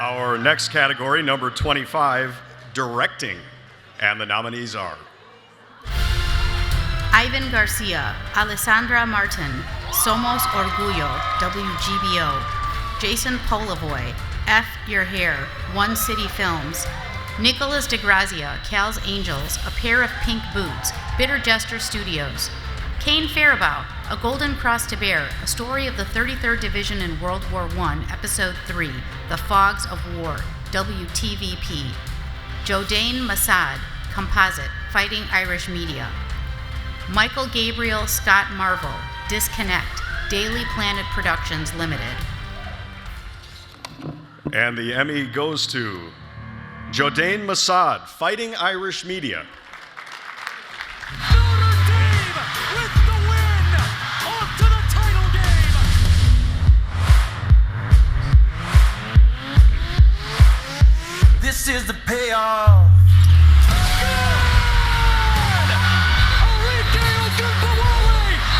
Our next category, number 25, directing. And the nominees are Ivan Garcia, Alessandra Martin, Somos Orgullo, WGBO, Jason Polavoy, F Your Hair, One City Films, Nicholas DeGrazia, Cal's Angels, A Pair of Pink Boots, Bitter Jester Studios, Kane Faribault, A Golden Cross to Bear, a story of the 33rd Division in World War I, Episode 3, The Fogs of War, WTVP, Jodain Massad, Composite, Fighting Irish Media, Michael Gabriel Scott Marvel, Disconnect, Daily Planet Productions Limited. And the Emmy goes to Jodain Massad, Fighting Irish Media. Notre Dame with the win! Off to the title game! This is the payoff.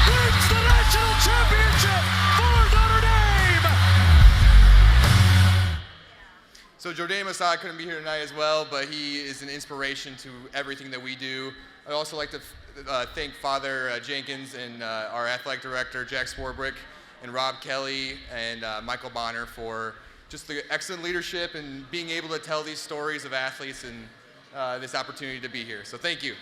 Wins the national championship for Notre Dame! So Jodain Massad couldn't be here tonight as well, but he is an inspiration to everything that we do. I'd also like to thank Father Jenkins and our athletic director, Jack Swarbrick, and Rob Kelly and Michael Bonner for just the excellent leadership and being able to tell these stories of athletes and this opportunity to be here. So thank you.